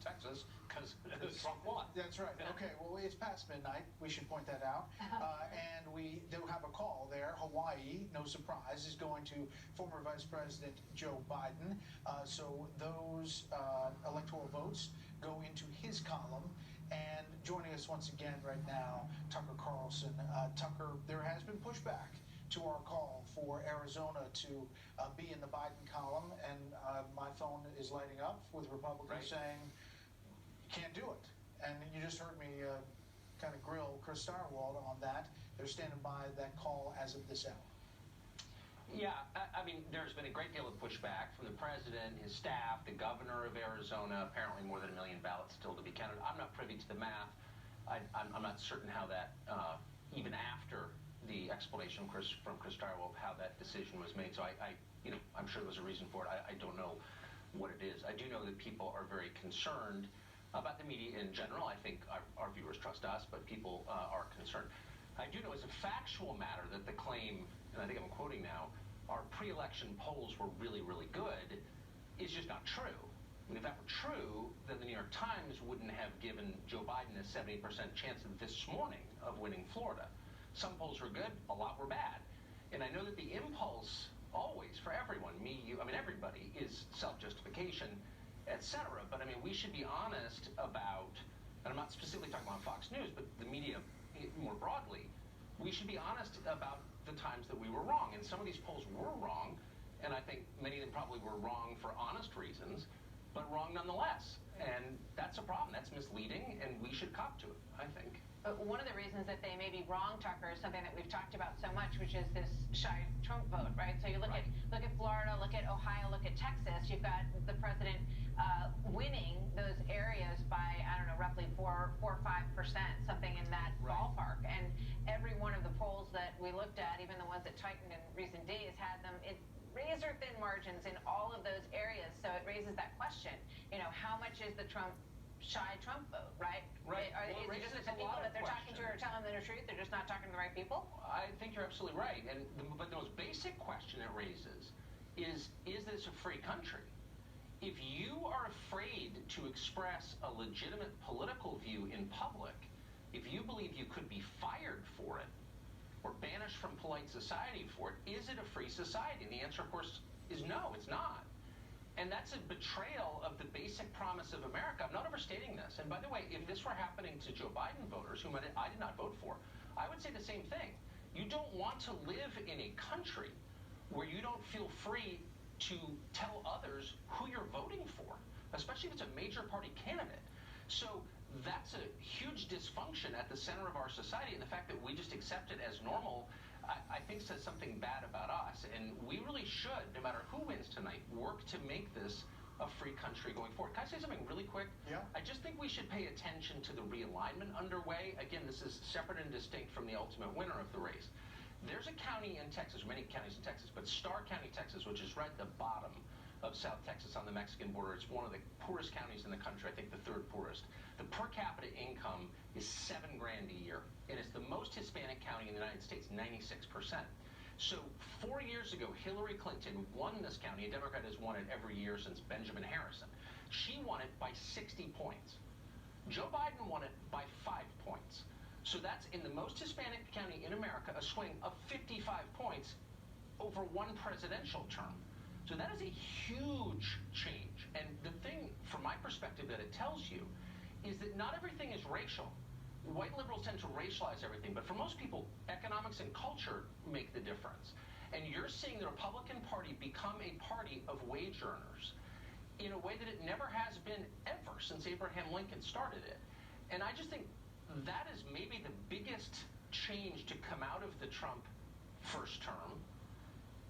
Texas because Trump won. That's right. Okay, well, it's past midnight. We should point that out. And we do have a call there. Hawaii, no surprise, is going to former Vice President Joe Biden. So those electoral votes go into his column. And joining us once again right now, Tucker Carlson. Tucker, there has been pushback to our call for Arizona to be in the Biden column, and my phone is lighting up with Republicans saying, can't do it. And you just heard me kind of grill Chris Starwald on that. They're standing by that call as of this hour. Yeah, I mean, there's been a great deal of pushback from the president, his staff, the governor of Arizona, apparently more than 1 million ballots still to be counted. I'm not privy to the math. I'm not certain how that, even after the explanation from Chris Starwald, how that decision was made. So I'm sure there was a reason for it. I don't know what it is. I do know that people are very concerned about the media in general. I think our viewers trust us, but people are concerned. I do know as a factual matter that the claim, and I think I'm quoting now, our pre-election polls were really, really good, is just not true. I mean, if that were true, then the New York Times wouldn't have given Joe Biden a 70% chance this morning of winning Florida. Some polls were good, a lot were bad. And I know that the impulse always, for everyone, me, you, I mean, everybody, is self-justification, etc. But I mean, we should be honest about, and I'm not specifically talking about Fox News, but the media more broadly, we should be honest about the times that we were wrong. And some of these polls were wrong, and I think many of them probably were wrong for honest reasons, but wrong nonetheless. And that's a problem. That's misleading, and we should cop to it, I think. But one of the reasons that they may be wrong, Tucker, is something that we've talked about so much, which is this shy Trump vote, right? So you look at Florida, look at Ohio, look at Texas. You've got the president winning those areas by, I don't know, roughly 4 or 5%, something in that ballpark. And every one of the polls that we looked at, even the ones that tightened in recent days, had them in razor-thin margins in all of those areas. So it raises that question, how much is the shy Trump vote, right? Right. Is it just that the people that they're talking to are telling them the truth? They're just not talking to the right people? I think you're absolutely right. But the most basic question it raises is this a free country? If you are afraid to express a legitimate political view in public, if you believe you could be fired for it or banished from polite society for it, is it a free society? And the answer, of course, is no, it's not. And that's a betrayal of the basic promise of America. I'm not overstating this. And by the way, if this were happening to Joe Biden voters, whom I did not vote for, I would say the same thing. You don't want to live in a country where you don't feel free to tell others who you're voting for, especially if it's a major party candidate. So that's a huge dysfunction at the center of our society, and the fact that we just accept it as normal, I think says something bad about us. And we really should, no matter who wins tonight, work to make this a free country going forward. Can I say something really quick? Yeah. I just think we should pay attention to the realignment underway. Again, this is separate and distinct from the ultimate winner of the race. There's a county in Texas, many counties in Texas, but Starr County, Texas, which is right at the bottom of South Texas on the Mexican border. It's one of the poorest counties in the country, I think the third poorest. The per capita income is $7 grand a year, and it's the most Hispanic county in the United States, 96%. So 4 years ago, Hillary Clinton won this county. A Democrat has won it every year since Benjamin Harrison. She won it by 60 points. Joe Biden won it by 5 points. So that's, in the most Hispanic county in America, a swing of 55 points over one presidential term. So that is a huge change. And the thing, from my perspective, that it tells you is that not everything is racial. White liberals tend to racialize everything, but for most people, economics and culture make the difference. And you're seeing the Republican Party become a party of wage earners in a way that it never has been ever since Abraham Lincoln started it. And I just think that is maybe the biggest change to come out of the Trump first term.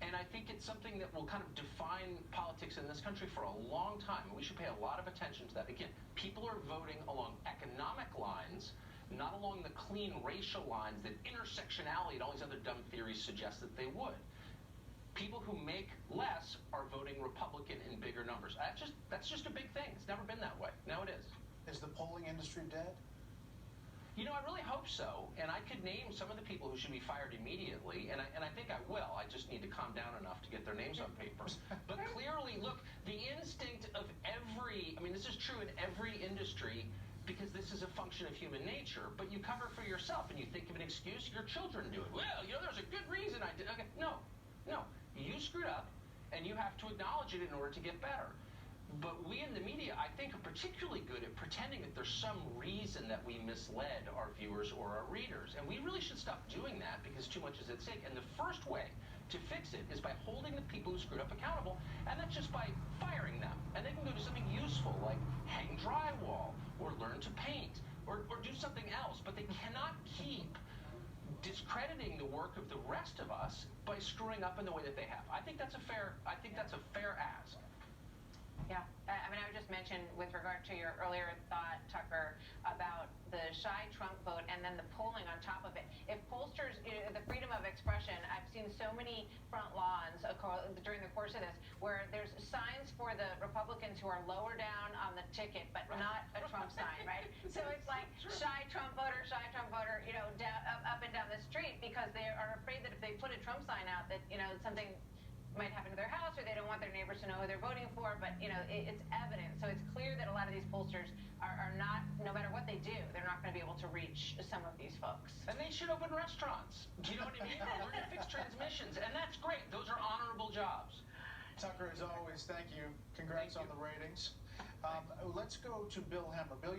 And I think it's something that will kind of define politics in this country for a long time. And we should pay a lot of attention to that. Again, people are voting along economic lines, not along the clean racial lines that intersectionality and all these other dumb theories suggest that they would. People who make less are voting Republican in bigger numbers. That's just a big thing. It's never been that way. Now it is. Is the polling industry dead? You know, I really hope so, and I could name some of the people who should be fired immediately, and I think I will. I just need to calm down enough to get their names on paper. But clearly, look, the instinct of every, I mean, this this is true in every industry because this is a function of human nature, but you cover for yourself and you think of an excuse, your children do it. Well, there's a good reason I did. Okay, no. You screwed up and you have to acknowledge it in order to get better. But we in the media, I think, are particularly good at pretending that there's some reason that we misled our viewers or our readers. And we really should stop doing that because too much is at stake. And the first way to fix it is by holding the people who screwed up accountable, and that's just by firing them. And they can go do something useful like hang drywall or learn to paint or do something else. But they cannot keep discrediting the work of the rest of us by screwing up in the way that they have. I think that's a fair ask. Yeah, I mean, I would just mention with regard to your earlier thought, Tucker, about the shy Trump vote and then the polling on top of it. If pollsters, the freedom of expression, I've seen so many front lawns during the course of this where there's signs for the Republicans who are lower down on the ticket, but not a Trump sign, right? So it's like shy Trump voter, up and down the street because they are afraid that if they put a Trump sign out that, something might happen to their house or they don't want their neighbors to know who they're voting for, but it's evident. So it's clear that a lot of these pollsters are not, no matter what they do, they're not going to be able to reach some of these folks. And they should open restaurants. Do you know what I mean? Or learn to fix transmissions. And that's great. Those are honorable jobs. Tucker, as always, thank you. Congrats on the ratings. Let's go to Bill Hemmer. Bill,